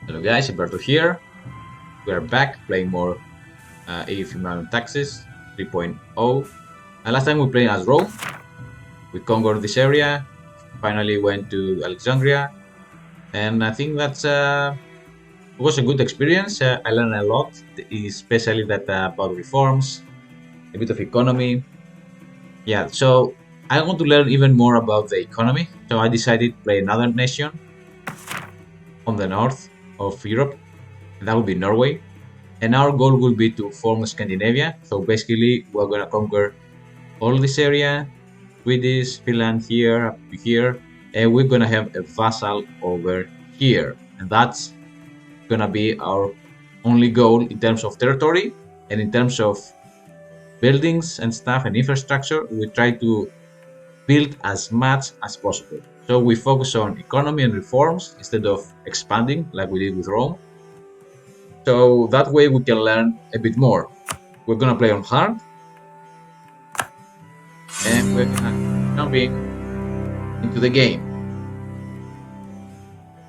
Hello guys, Alberto here. We are back playing more EUIV Minimum Taxes 3.0. And last time we played as Rome. We conquered this area, finally went to Alexandria, and I think that's was a good experience. I learned a lot, especially that about reforms, a bit of economy. Yeah, so I want to learn even more about the economy. So I decided to play another nation on the north of Europe, and that would be Norway. And our goal will be to form Scandinavia. So basically, we're gonna conquer all this area, Swedish, Finland here, up to here, and we're gonna have a vassal over here. And that's gonna be our only goal in terms of territory and in terms of buildings and stuff and infrastructure. We try to build as much as possible. So we focus on economy and reforms instead of expanding like we did with Rome. So that way we can learn a bit more. We're gonna play on hard, and we're gonna jump into the game.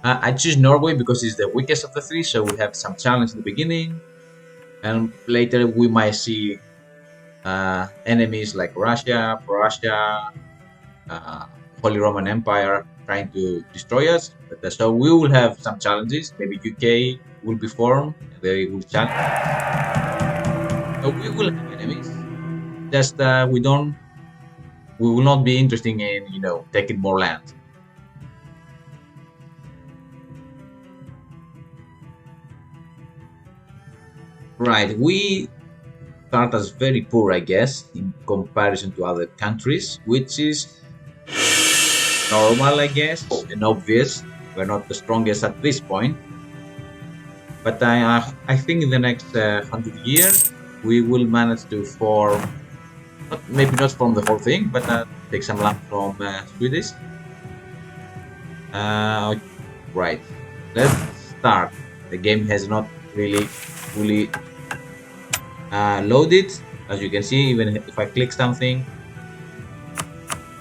I choose Norway because it's the weakest of the three, so we have some challenge in the beginning, and later we might see enemies like Russia, Prussia, Holy Roman Empire trying to destroy us. But, so we will have some challenges. Maybe UK will be formed, they will challenge. So we will have enemies. Just we will not be interested in taking more land. Right, we start as very poor, I guess, in comparison to other countries, which is normal, I guess, and obvious. We're not the strongest at this point, but I think in the next 100 years we will manage to form, maybe not form the whole thing, but take some land from Swedish. Right, let's start. The game has not really fully loaded. As you can see, even if I click something,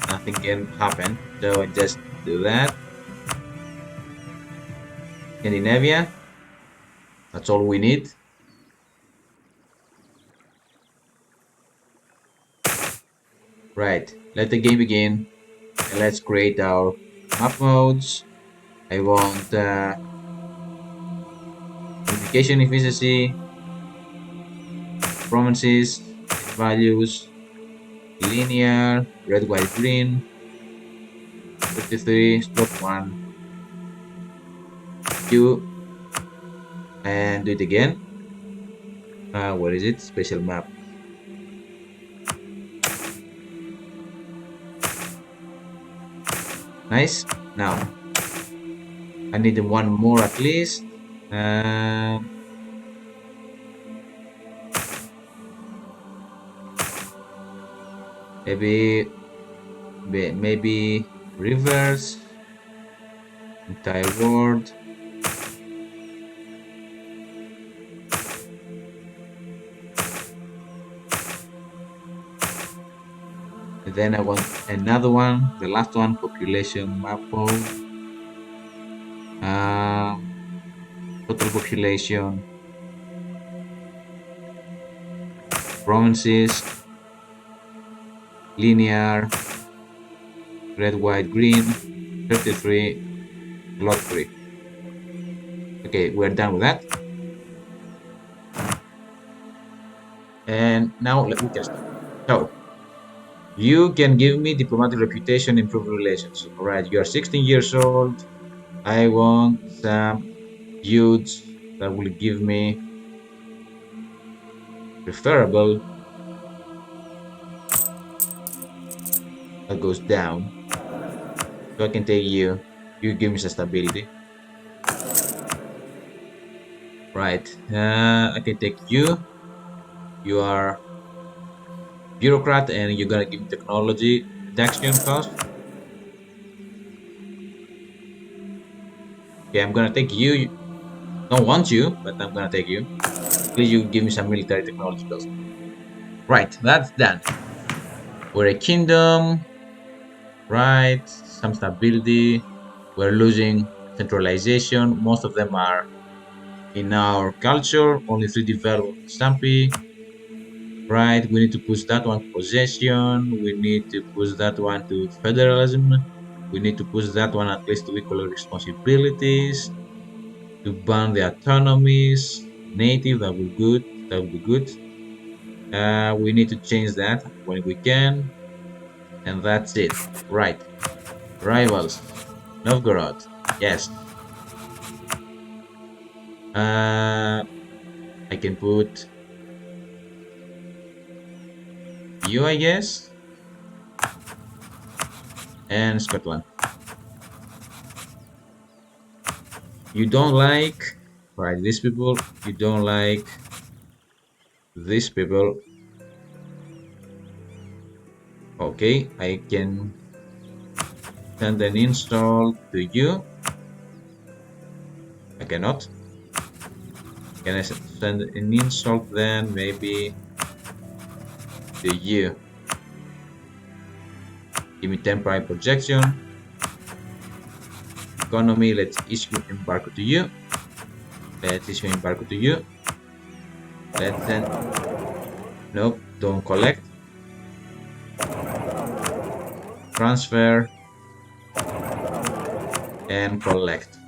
nothing can happen. So I just do that. Scandinavia, that's all we need. Right, let the game begin. And let's create our map modes. I want unification efficiency, provinces, values, linear, red, white, green, 33, stop 1, Q, and do it again. Where is it? Special map. Nice. Now, I need one more at least. Maybe rivers, entire world. And then I want another one, the last one, population map mode. Total population, provinces, linear, red, white, green, 33, lot 3. Okay, we're done with that. And now we can start. So, you can give me diplomatic reputation, improve relations. All right, you are 16 years old. I want some youths that will give me preferable. That goes down. So I can take you. You give me some stability. Right. I can take you. You are bureaucrat and you're gonna give me technology reduction cost. Okay, I'm gonna take you. Don't want you, but I'm gonna take you. Please, you give me some military technology cost. Right, that's done. We're a kingdom. Right, some stability. We're losing centralization. Most of them are In our culture, only 3D verbal Stampy. Right, we need to push that one to possession. We need to push that one to federalism. We need to push that one at least to equal responsibilities. To ban the autonomies. Native, that will good. That will be good. We need to change that when we can. And that's it. Right. Rivals. Novgorod. Yes. I can put you, I guess, and Scotland. You don't like, right, these people. You don't like these people. Okay, I can send an install to you. I cannot. Can I send an insult then? Maybe to you. Give me temporary projection. Economy, let's issue embargo to you. Let's issue embargo to you. Let's send. Nope, don't collect. Transfer and collect.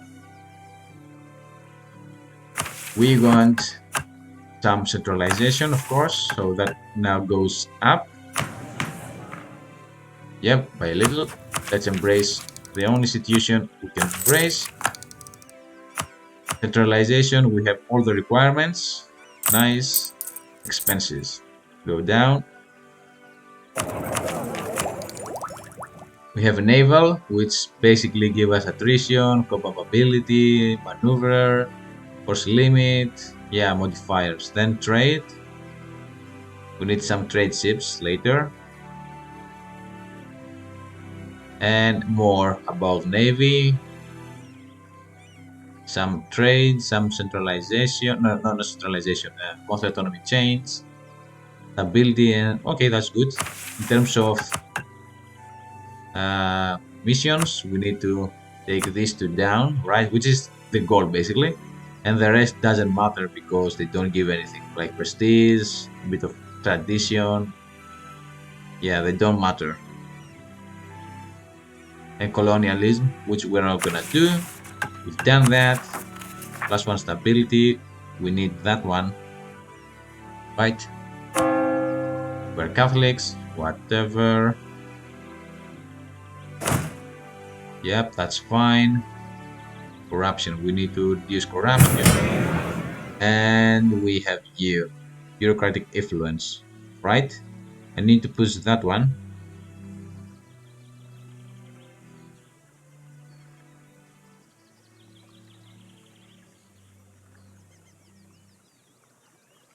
We want some centralization, of course, so that now goes up. Yep, by a little. Let's embrace the only institution we can embrace. Centralization, we have all the requirements. Nice. Expenses. Go down. We have a naval, which basically give us attrition, compatibility, maneuver, force limit, yeah, modifiers. Then trade. We need some trade ships later. And more about Navy. Some trade, some centralization, no, not centralization, monthly autonomy chains, stability, and okay, that's good. In terms of missions, we need to take these two down, right, which is the goal basically, and the rest doesn't matter because they don't give anything, like prestige, a bit of tradition, yeah, they don't matter. And colonialism, which we're not gonna do. We've done that. +1 stability, we need that one, right? We're Catholics, whatever. Yep, that's fine. Corruption, we need to reduce corruption. And we have you, bureaucratic influence, right? I need to push that one.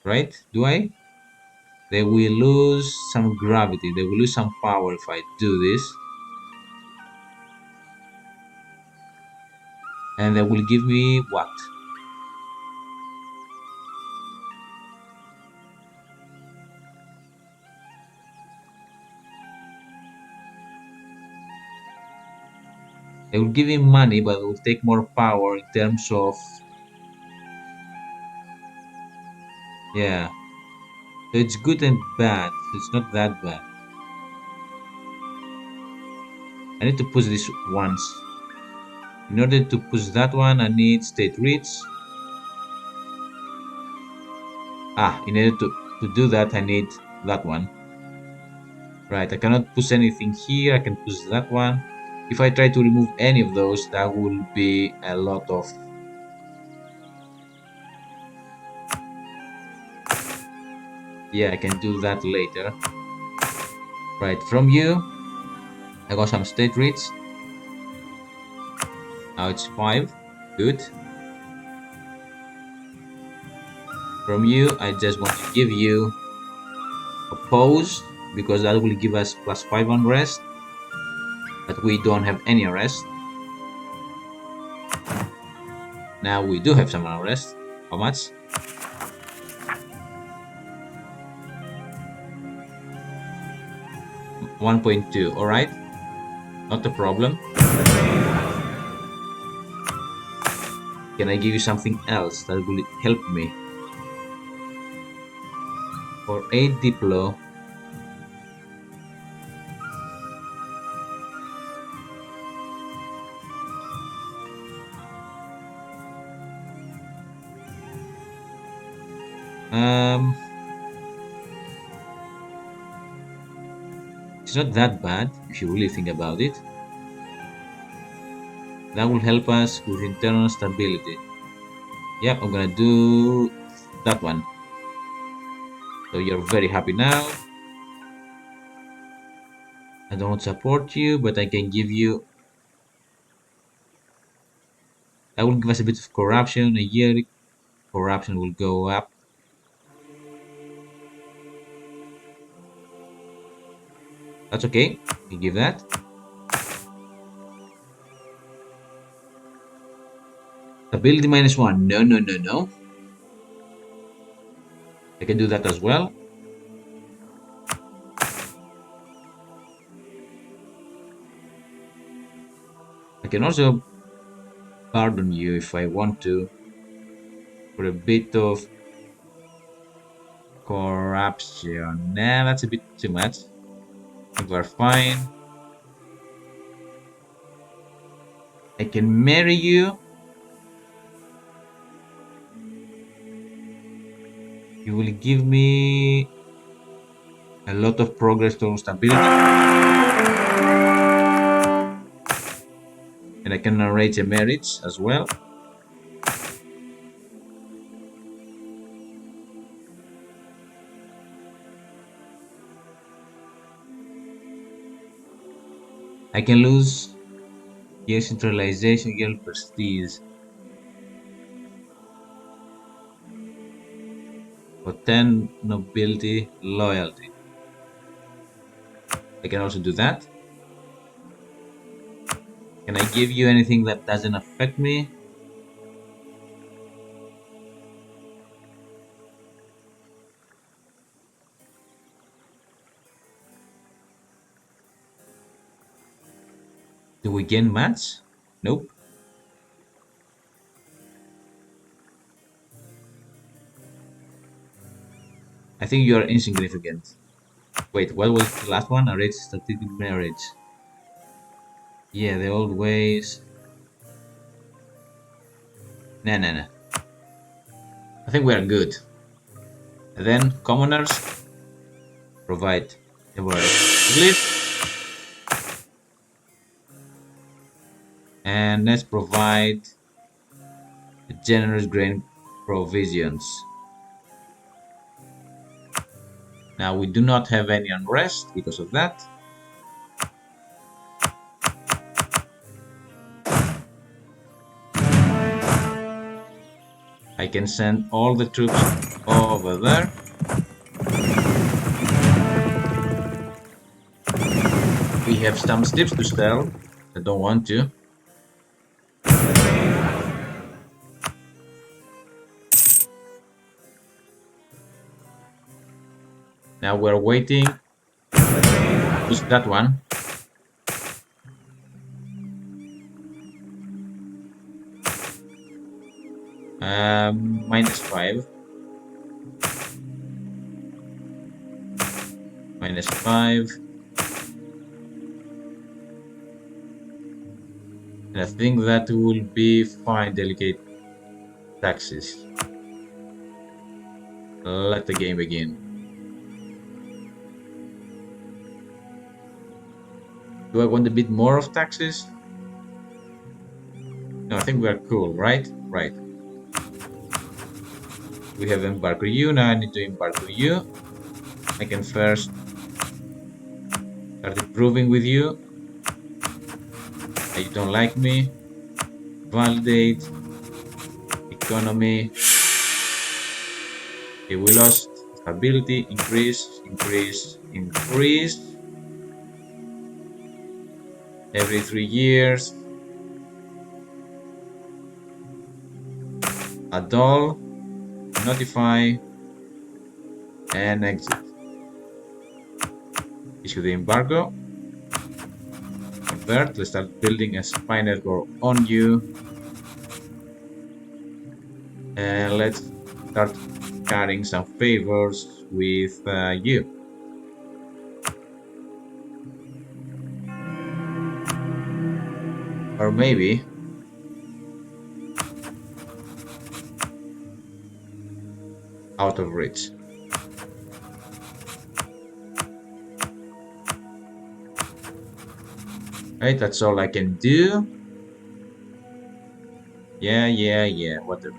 Right? Do I? They will lose some gravity, they will lose some power if I do this. And they will give me what? They will give me money, but they will take more power in terms of, yeah. So it's good and bad. It's not that bad. I need to push this once. In order to push that one, I need state reach. In order to do that, I need that one. Right, I cannot push anything here. I can push that one. If I try to remove any of those, that will be a lot of... Yeah, I can do that later. Right, from you, I got some state reach. Now it's 5. Good. From you, I just want to give you a pause, because that will give us +5 on rest. But we don't have any rest. Now we do have some unrest. How much? 1.2. Alright. Not a problem. Can I give you something else that will help me? For 8 Diplo, it's not that bad if you really think about it. That will help us with internal stability. Yep, I'm gonna do that one. So you're very happy now. I don't support you, but I can give you. That will give us a bit of corruption. A year corruption will go up. That's okay. We give that. Stability -1. No, no, no, no. I can do that as well. I can also pardon you if I want to for a bit of corruption. Nah, that's a bit too much. I think we're fine. I can marry you. You will give me a lot of progress towards stability. And I can arrange a marriage as well. I can lose your centralization, your prestige. For 10 nobility loyalty. I can also do that. Can I give you anything that doesn't affect me? Do we gain much? Nope. I think you are insignificant. Wait, what was the last one? Arrange strategic marriage. Yeah, the old ways. Nah, nah, nah. I think we are good. And then commoners provide temporary glyph. And let's provide generous grain provisions. Now we do not have any unrest because of that. I can send all the troops over there. We have some steps to sell. I don't want to. Now we're waiting. Just that one. -5. -5. And I think that will be fine. Delegate taxes. Let the game begin. Do I want a bit more of taxes? No, I think we are cool, right? Right. We have embarked you, now I need to embark you. I can first start improving with you. You don't like me. Validate. Economy. Okay, we lost stability. Increase, increase, increase. Every 3 years. Adult. Notify. And exit. Issue the embargo. Convert. Let's start building a spy network on you. And let's start carrying some favors with you. Or maybe out of reach. Right, that's all I can do. Yeah, whatever.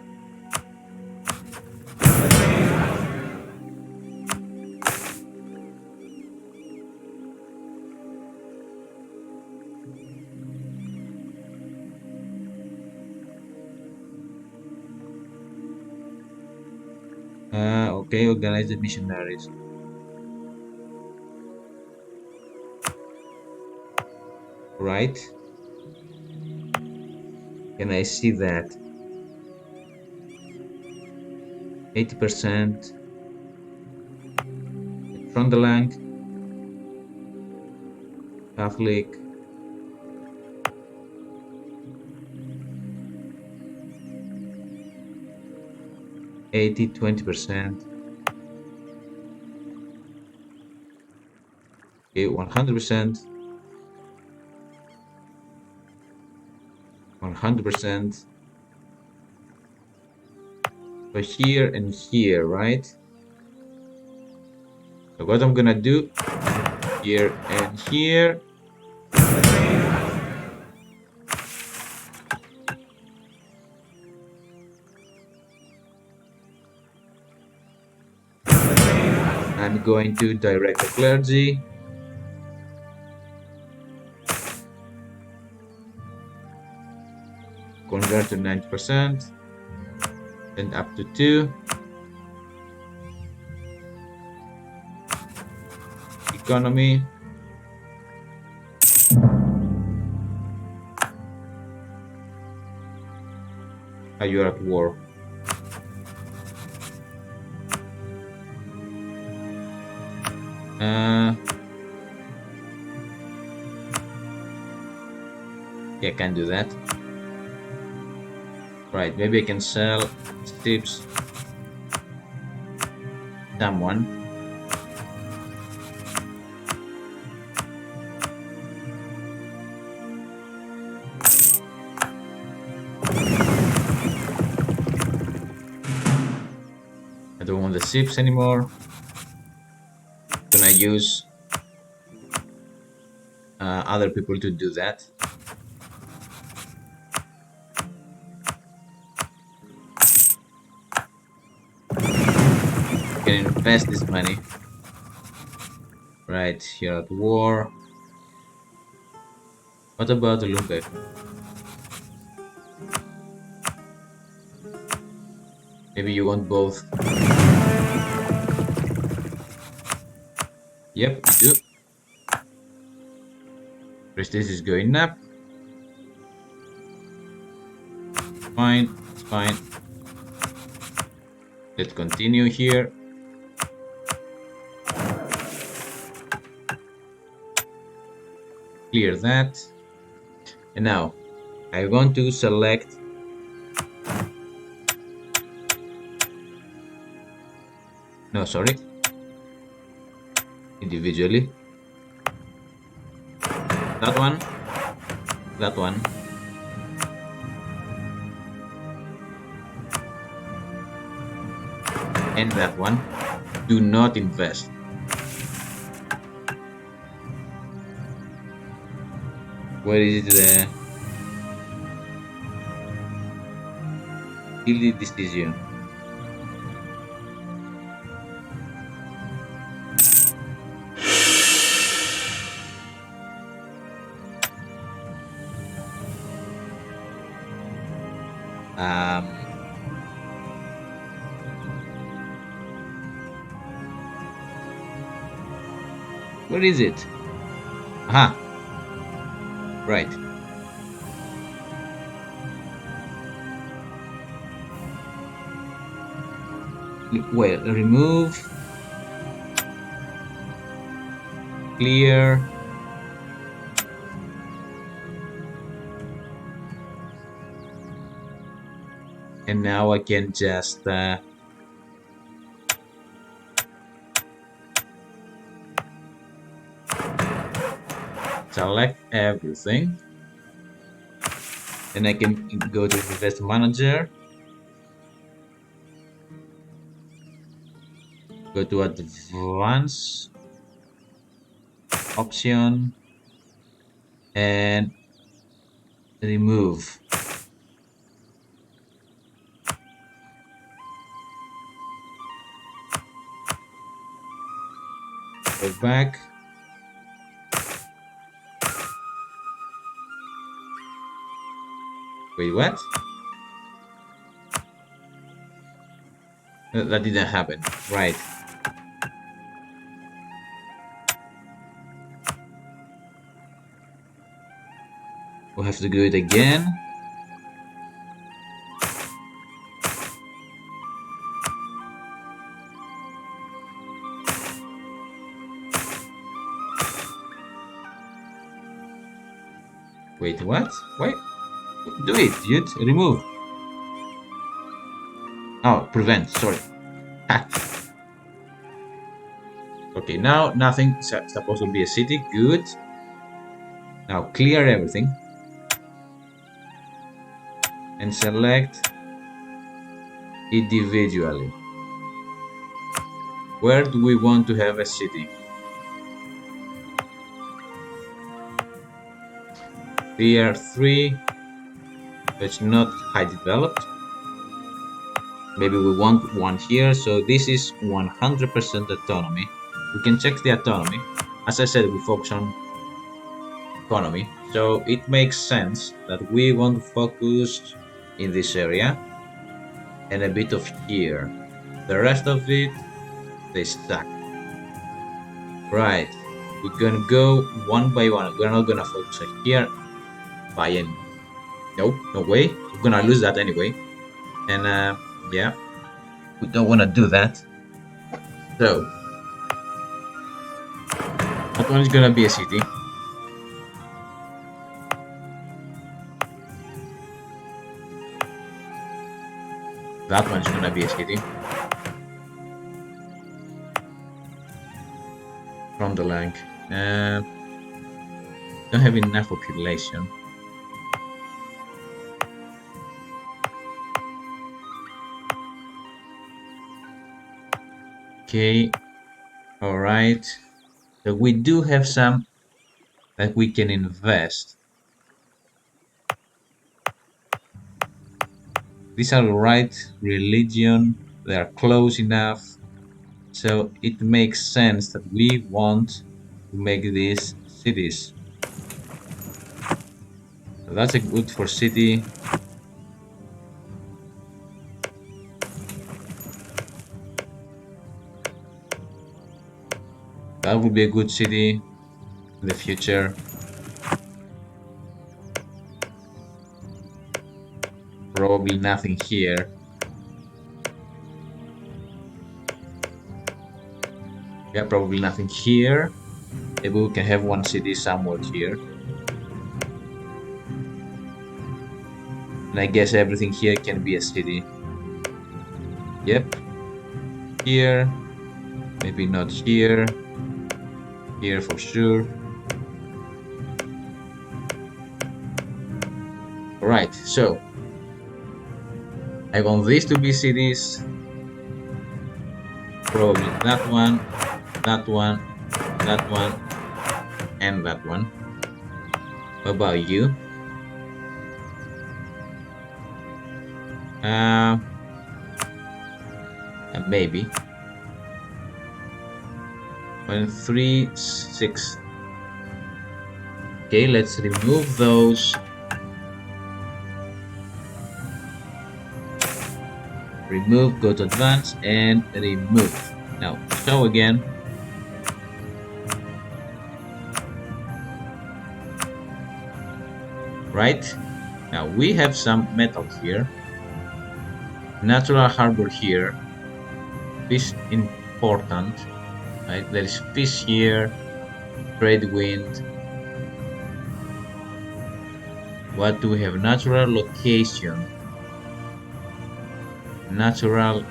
Okay, organize the missionaries. Right. Can I see that? 80%. Trondelang. Catholic. 80, 20%. Okay, 100%. 100%. So here and here, right? So what I'm gonna do here and here. I'm going to direct the clergy. Convert to 90% and up to 2. Economy. You're at war. Yeah, I can do that. Right, maybe I can sell tips. Someone. I don't want the ships anymore. I'm gonna use other people to do that. I can invest this money. Right, here at war. What about the Lumbe? Maybe you want both. Yep, you do. Prestige is going up. Fine, it's fine. Let's continue here. Clear that. And now I want to select no, sorry, individually. That one, that one. And that one. Do not invest. Where is the daily decision? Where is it? Aha. Right. Well, remove. Clear. And now I can just select everything, and I can go to Invest Manager, go to Advanced Option, and remove. Go back. Wait, what? That didn't happen. Right. We'll have to do it again. Wait, what? Wait. Do it, dude. Remove. Oh, prevent. Sorry. Okay, now nothing supposed to be a city. Good. Now clear everything. And select individually. Where do we want to have a city? Tier 3. It's not high developed. Maybe we want one here. So this is 100% autonomy. We can check the autonomy. As I said, we focus on economy. So it makes sense that we want to focus in this area and a bit of here. The rest of it, they stack. Right. We're gonna go one by one. We're not gonna focus here by any. Nope, no way. We're gonna lose that anyway. And yeah, we don't wanna do that. So that one is gonna be a city. That one's gonna be a city. From the lag. Don't have enough population. Okay, alright. So we do have some that we can invest. These are the right religion, they are close enough. So it makes sense that we want to make these cities. So that's a good for city. That would be a good city in the future. Probably nothing here. Yeah, probably nothing here. Maybe we can have one city somewhere here. And I guess everything here can be a city. Yep. Here. Maybe not here. Here for sure. Alright, so I want these to be cities. Probably that one, that one, that one, and that one. What about you? Maybe 1, 3, 6. Okay, let's remove those. Remove, go to advanced, and remove. Now show again. Right, now we have some metal here, natural harbor here, fish important, right? There is fish here, trade wind. What do we have? Natural location. Natural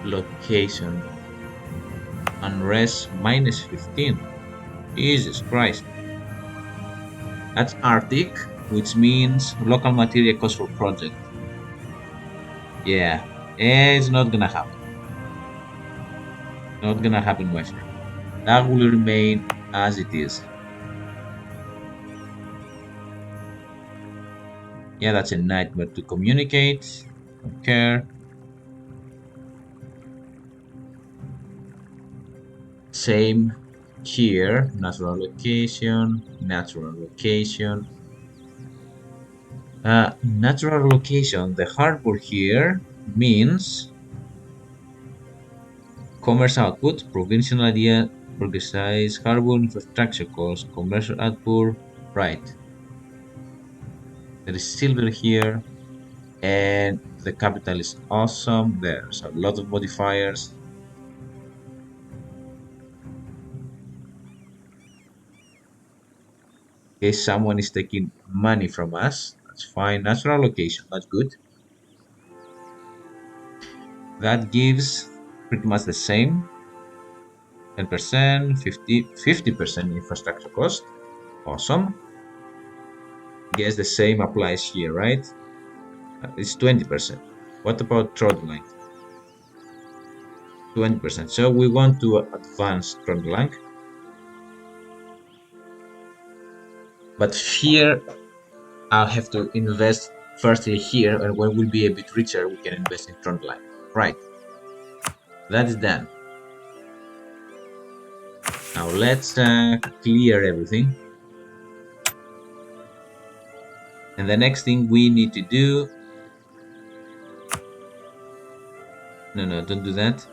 location. Unrest minus 15. Jesus Christ. That's Arctic, which means local material cost for project. Yeah, it's not gonna happen. Not gonna happen, my friend. That will remain as it is. Yeah, that's a nightmare to communicate. Don't care. Same here. Natural location. Natural location. Natural location. The harbor here means commerce output, provincial idea, progressize, harbor infrastructure cost, commercial output. Right. There is silver here, and the capital is awesome. There's a lot of modifiers. Okay, someone is taking money from us. That's fine. Natural location. That's good. That gives pretty much the same. 10%, 50% infrastructure cost. Awesome. Guess the same applies here, right? It's 20%. What about Trondheim? 20%. So we want to advance Trondheim. But here I'll have to invest firstly here, and when we'll be a bit richer, we can invest in Trondheim. Right. That is done. Now let's clear everything. And the next thing we need to do... No, don't do that.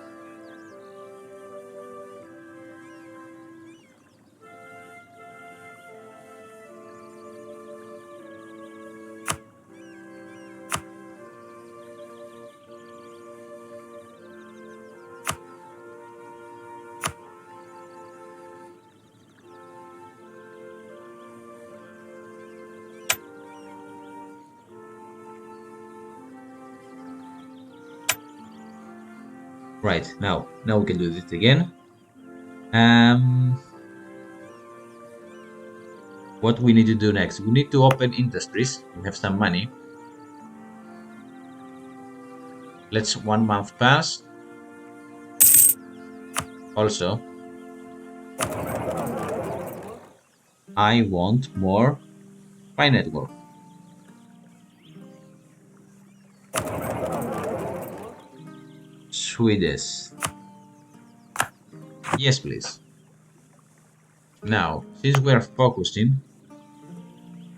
Right, now we can do this again. What we need to do next? We need to open industries. We have some money. Let's 1 month pass. Also, I want more Pi network. Swedish. Yes, please. Now, since we are focusing,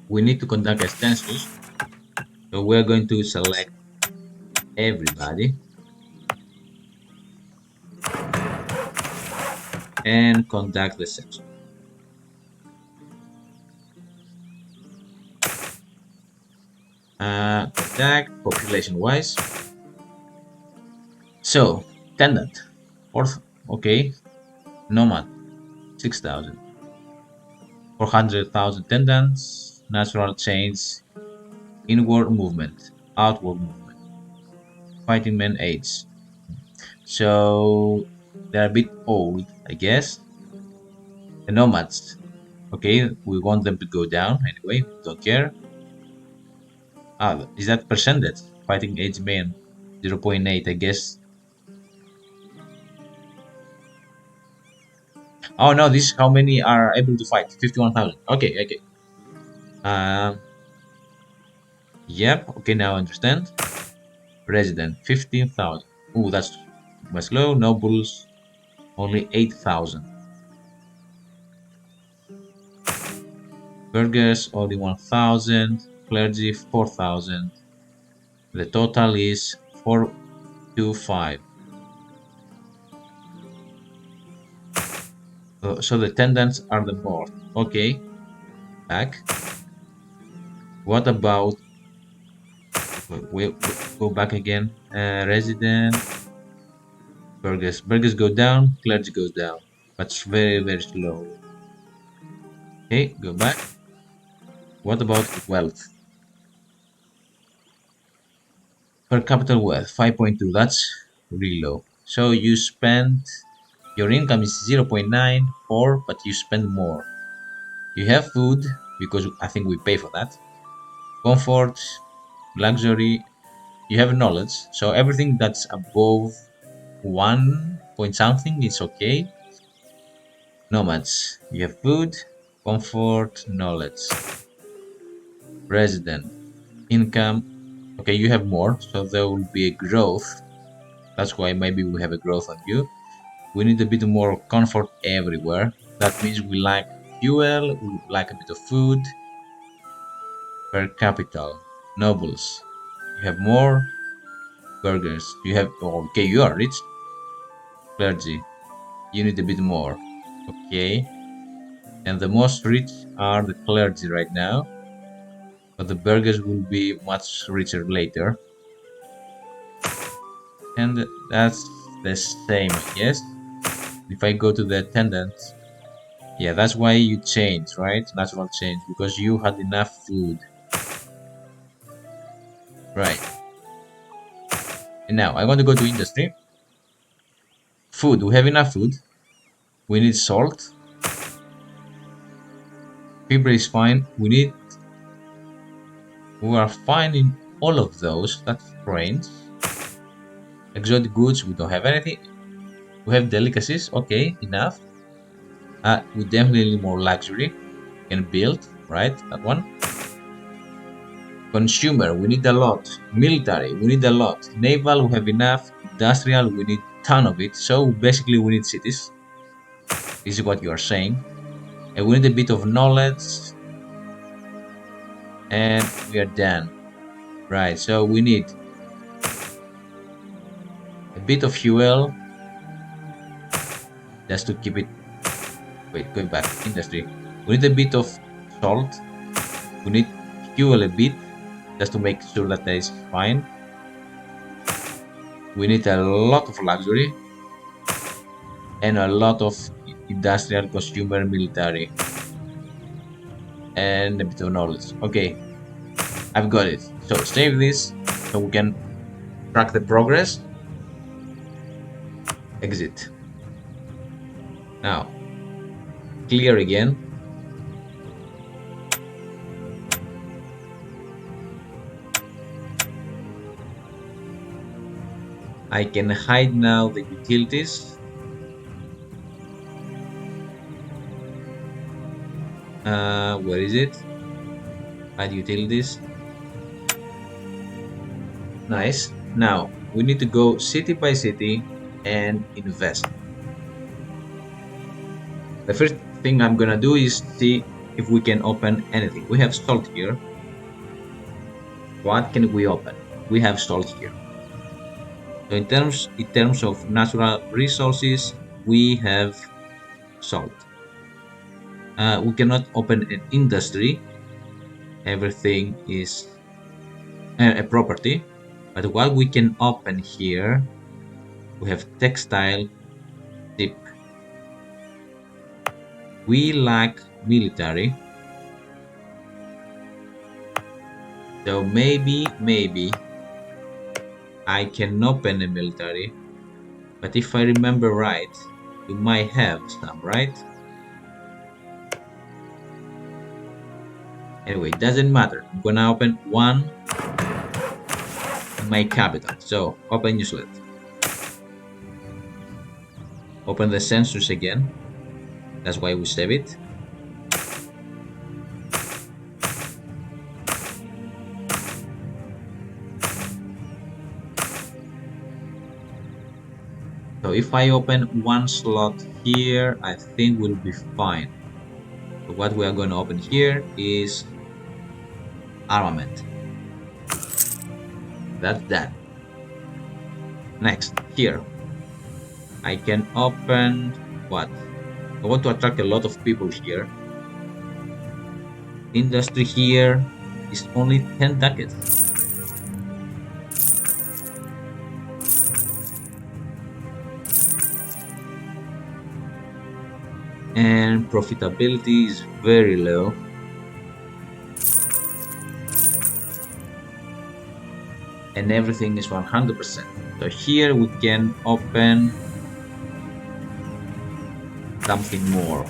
we need to conduct a census. So we're going to select everybody and conduct the census. Conduct population-wise. So, tenant, fourth, okay, nomad, 6,000. 400,000 tenants, natural change, inward movement, outward movement, fighting men age. So they're a bit old, I guess. The nomads, okay, we want them to go down anyway, don't care. Is that percentage? Fighting age men, 0.8, I guess. Oh no, this is how many are able to fight, 51,000. Okay. Yep, okay, now I understand. Resident, 15,000. Ooh, that's much low. Nobles, only 8,000. Burghers, only 1,000. Clergy, 4,000. The total is 425. So the tenants are the board. Okay, back. What about... we go back again. Resident. Burghers go down. Clergy goes down. But it's very slow. Okay, go back. What about wealth? Per capital wealth 5.2. That's really low. So you spend, your income is 0.94, but you spend more. You have food because I think we pay for that. Comfort, luxury, you have knowledge. So everything that's above 1 point something is okay. Nomads, you have food, comfort, knowledge. Resident, income. Okay, you have more, so there will be a growth. That's why maybe we have a growth on you. We need a bit more comfort everywhere. That means we like fuel, we like a bit of food. Per capital, nobles, you have more. Burgers, you have, okay, you are rich. Clergy, you need a bit more. Okay, and the most rich are the clergy right now, but the burgers will be much richer later. And that's the same, I guess. If I go to the attendants, yeah, that's why you change, right? Natural change, because you had enough food. Right. And now I want to go to industry. Food, we have enough food. We need salt. Fiber is fine. We are fine in all of those. That's strange. Exotic goods, we don't have anything. We have delicacies, okay, enough. We definitely need more luxury. We can build, right? That one. Consumer, we need a lot. Military, we need a lot. Naval, we have enough. Industrial, we need a ton of it. So basically, we need cities. This is what you are saying. And we need a bit of knowledge. And we are done. Right, so we need a bit of fuel just to keep it. Wait, going back. Industry. We need a bit of salt. We need fuel a bit just to make sure that is fine. We need a lot of luxury and a lot of industrial, consumer, military, and a bit of knowledge. Okay, I've got it. So save this so we can track the progress. Exit. Now, clear again. I can hide now the utilities. Where is it? Hide utilities. Nice. Now, we need to go city by city and invest. The first thing I'm gonna do is see if we can open anything. We have salt here. What can we open? We have salt here. So in terms of natural resources, we have salt. We cannot open an industry. Everything is a property. But what we can open here, we have textile, ship. We lack military. So maybe I can open a military. But if I remember right, we might have some, right? Anyway, doesn't matter. I'm gonna open one in my capital. So open newslet. Open the census again. That's why we save it. So if I open one slot here, I think we'll be fine. So what we are going to open here is armament. That's that. Next, here. I can open what? I want to attract a lot of people here. Industry here is only 10 ducats. And profitability is very low. and everything is 100%. So here we can open something more.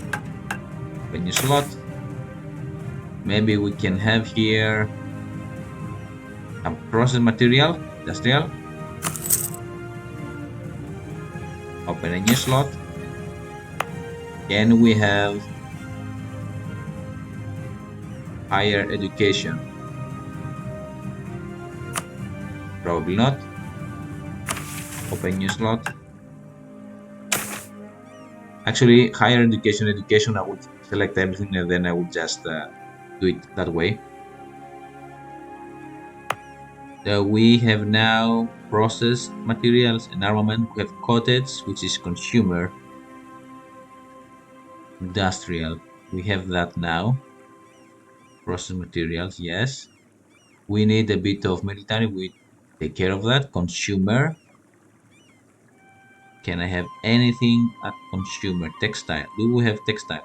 Open new slot. Maybe we can have here some process material, industrial. Open a new slot. Can we have higher education? Probably not. Open new slot. Actually, higher education, I would select everything and then I would just do it that way. So we have now processed materials and armament. We have cottage, which is consumer. Industrial, we have that now. Process materials, yes. We need a bit of military, we take care of that. Consumer. Can I have anything at consumer? Textile. Do we have textile?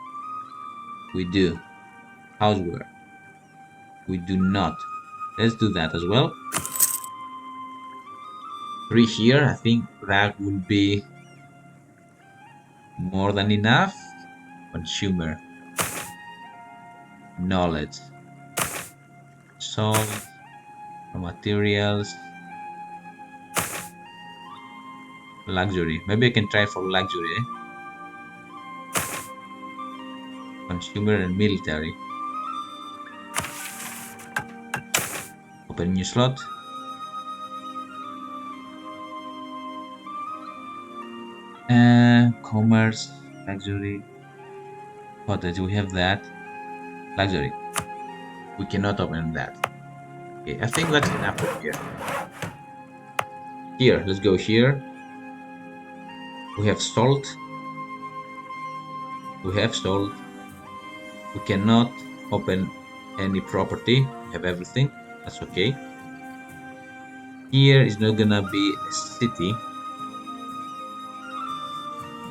We do. Houseware. We do not. Let's do that as well. 3 here. I think that will be more than enough. Consumer. Knowledge. Salt. Materials. Luxury. Maybe I can try for luxury. Consumer and military. Open new slot. Commerce, luxury, cottage. We have that. Luxury. We cannot open that. Okay, I think that's enough for here. Here, let's go here. We have salt. We have salt. We cannot open any property. We have everything. That's okay. Here is not gonna be a city.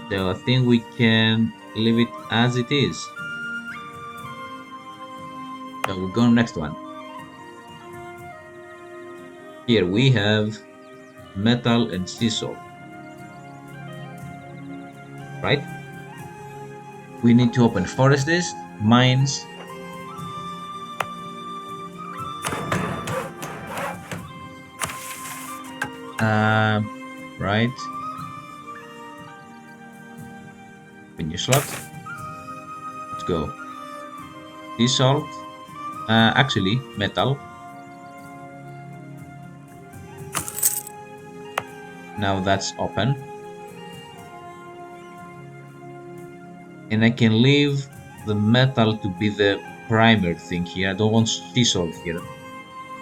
So I think we can leave it as it is. So we'll go next one. Here we have metal and sea salt. Right? We need to open forests, mines. Right. Open your slot. Let's go. Sea salt. Actually, metal. Now that's open. And I can leave the metal to be the primary thing here. I don't want sea salt here.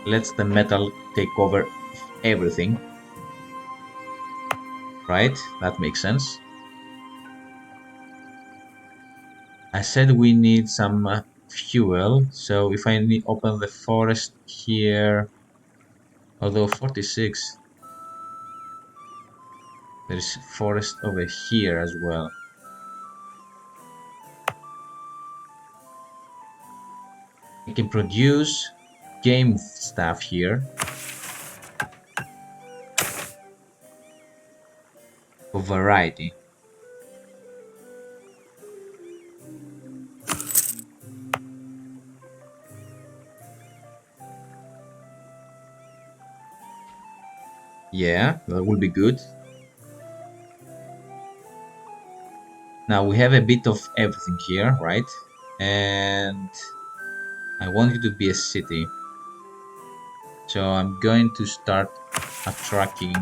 Let the metal take over everything. Right? That makes sense. I said we need some fuel, so if I open the forest here, although 46, there is forest over here as well. I can produce game stuff here for variety. Yeah, that will be good. Now we have a bit of everything here, right? And I want it to be a city. So I'm going to start attracting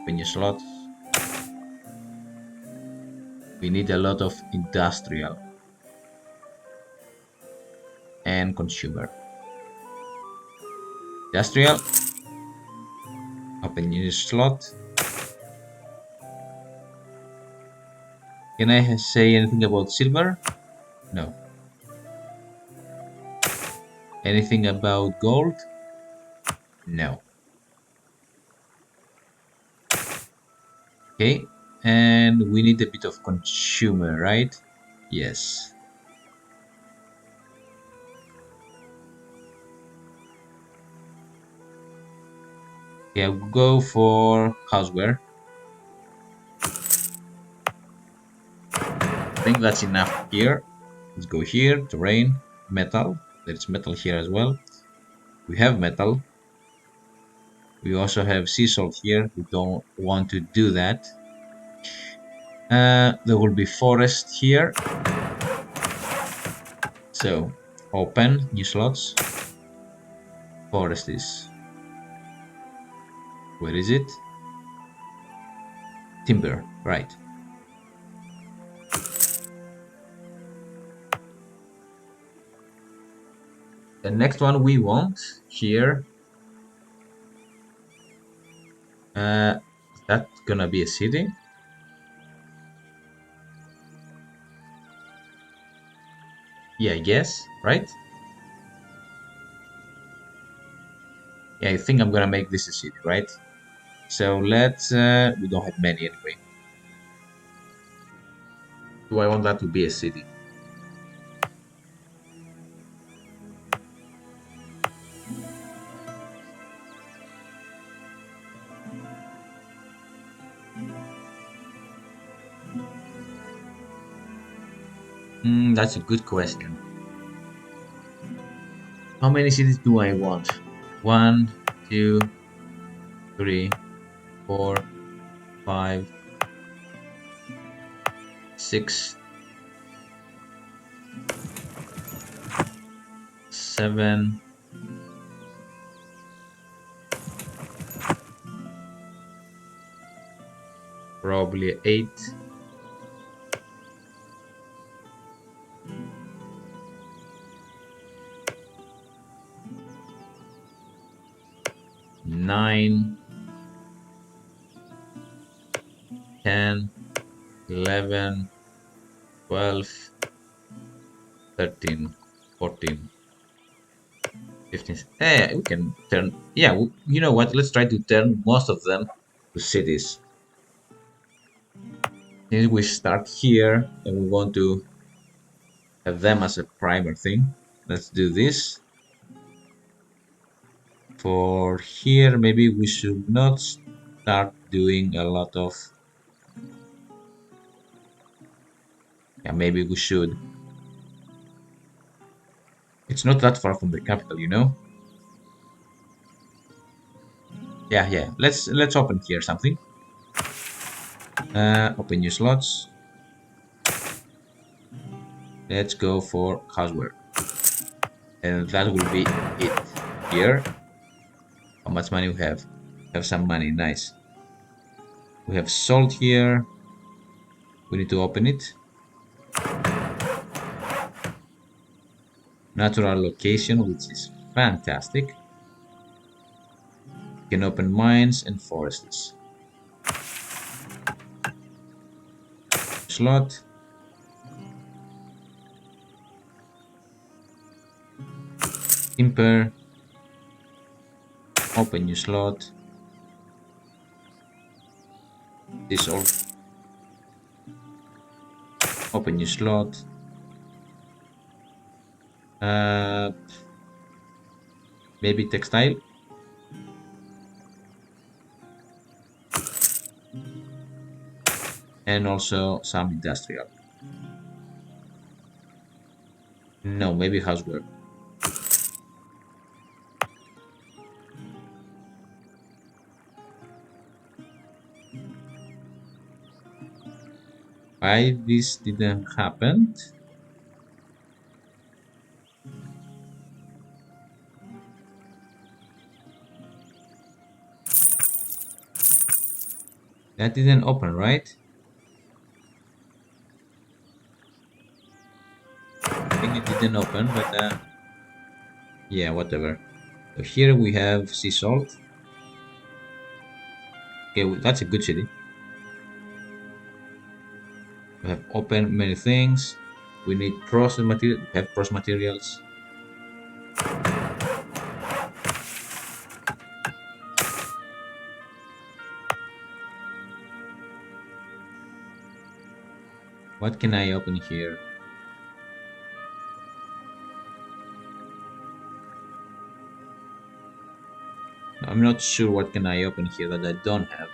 venue slots. We need a lot of industrial and consumer. Industrial. Open new slot. Can I say anything about silver? No. Anything about gold? No. Okay, and we need a bit of consumer, right? Yes. Yeah, we'll go for houseware. I think that's enough here. Let's go here, terrain, metal. There's metal here as well. We have metal. We also have sea salt here. We don't want to do that. There will be forest here. So open new slots. Forest is. Where is it? Timber, right. The next one we want here. Is that gonna be a city? Yeah, I guess, right? Yeah, I think I'm gonna make this a city, right? So let's, we don't have many anyway. Do I want that to be a city? That's a good question. How many cities do I want? One, two, three, four, five, six, seven, probably eight, nine, 10, 11, 12, 13, 14, 15. We can turn. Yeah, you know what? Let's try to turn most of them to cities. Since we start here and we want to have them as a primer thing, let's do this. For here, maybe we should not start doing a lot of. Yeah, maybe we should. It's not that far from the capital, you know. Yeah, yeah. Let's open here something. Open new slots. Let's go for houseware, and that will be it here. How much money we have? Have some money. Nice. We have salt here. We need to open it. Natural location, which is fantastic. You can open mines and forests. Slot. Timber. Open new slot. This all. Open new slot. Maybe textile. And also some industrial. No, maybe houseware. Why this didn't happen? That didn't open, right? I think it didn't open, but yeah, whatever. So here we have sea salt. Okay, that's a good city. We have opened many things. We need process material. We have process materials. What can I open here? I'm not sure what can I open here that I don't have.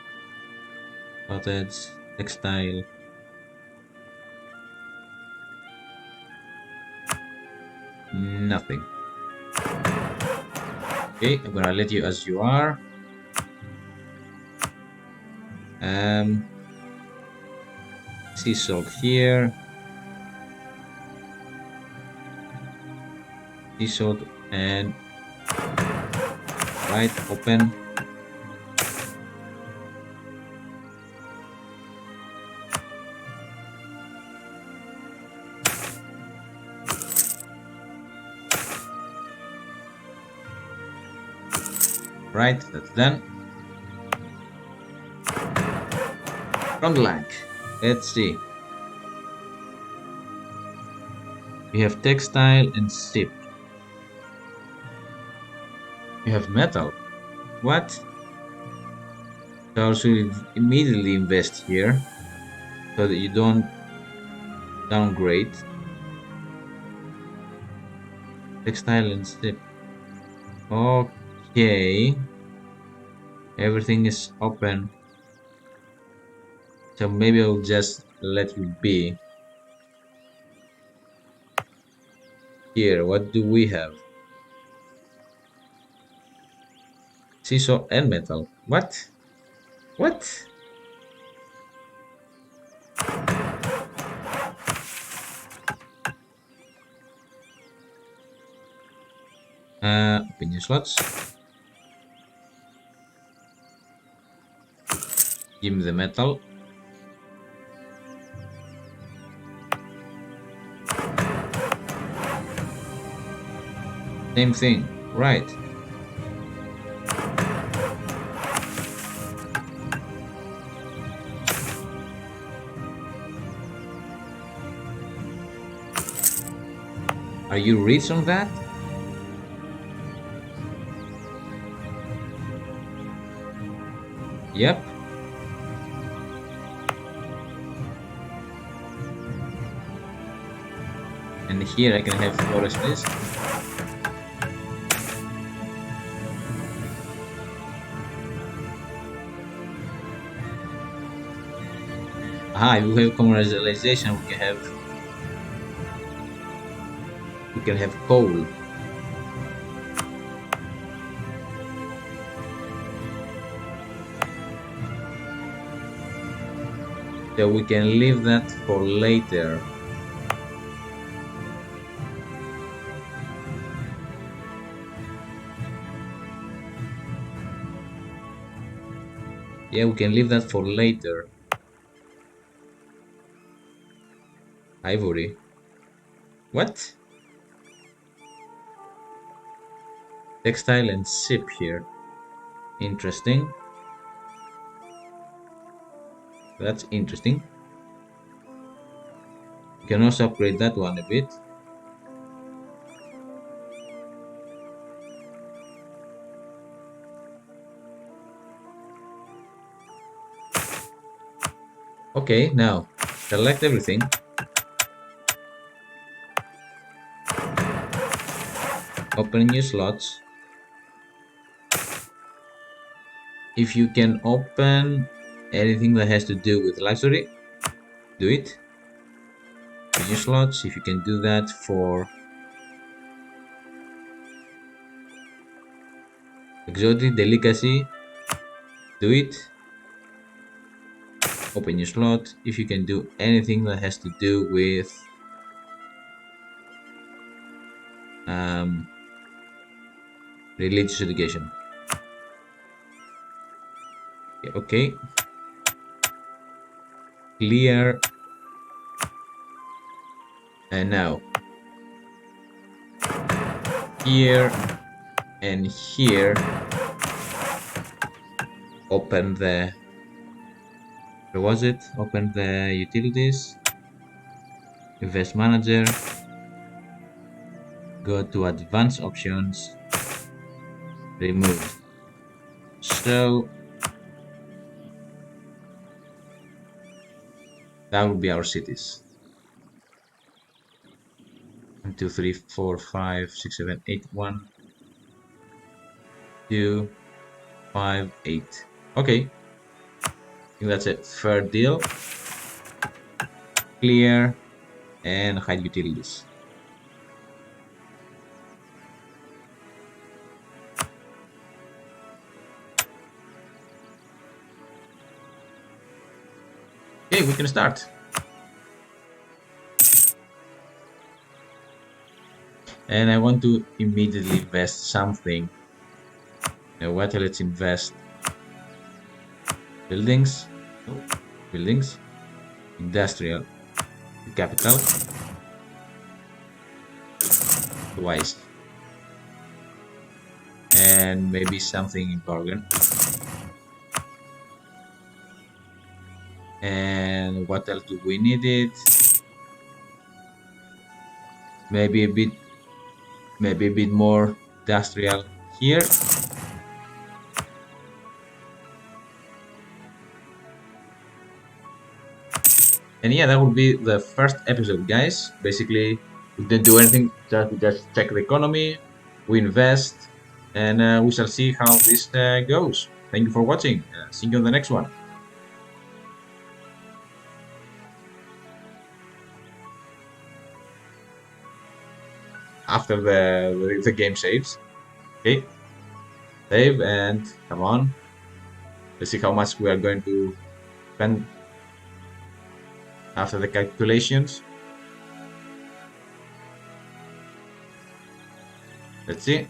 Cottage, textile. Nothing. Okay, I'm gonna let you as you are. Sea salt here. Sea salt and right, open. Right, that's done. Front line. Let's see. We have textile and ship. We have metal. What? So I should immediately invest here so that you don't downgrade. Textile and ship. Okay. Everything is open. So maybe I'll just let you be. Here, what do we have? Seesaw and metal. What? What? Opinion slots. Give me the metal. Same thing. Right. Are you rich on that? Yep. And here I can have forest list. Ah, if we have commercialization, we can have coal. So we can leave that for later. Yeah, we can leave that for later. Ivory. What? Textile and ship here. Interesting. That's interesting. You can also upgrade that one a bit. Okay, now select everything. Open new slots. If you can open anything that has to do with luxury, do it. New slots, if you can do that for exotic delicacy, do it. Open new slot. If you can do anything that has to do with religious education. Okay. Clear. And now here and here open the, where was it? Open the utilities, invest manager, go to advanced options, remove. So that would be our cities. 1, 2, 3, 4, 5, 6, 7, 8, 1, 2, 5, 8. Okay. I think that's a fair deal. Clear and hide utilities. Okay, we can start. And I want to immediately invest something. Now what? Let's invest buildings. No, buildings. Industrial capital. Twice. And maybe something in bargain. And what else do we need it? Maybe a bit more industrial here. And yeah, that would be the first episode, guys. Basically, we didn't do anything, we just check the economy, we invest, and we shall see how this goes. Thank you for watching. See you on the next one. After the game saves. Okay, save and come on. Let's see how much we are going to spend after the calculations. Let's see.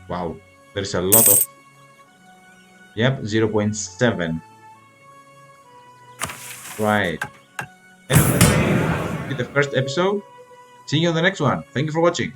Wow, there's a lot of. Yep, 0.7. Right. Anyway, the first episode. See you on the next one. Thank you for watching.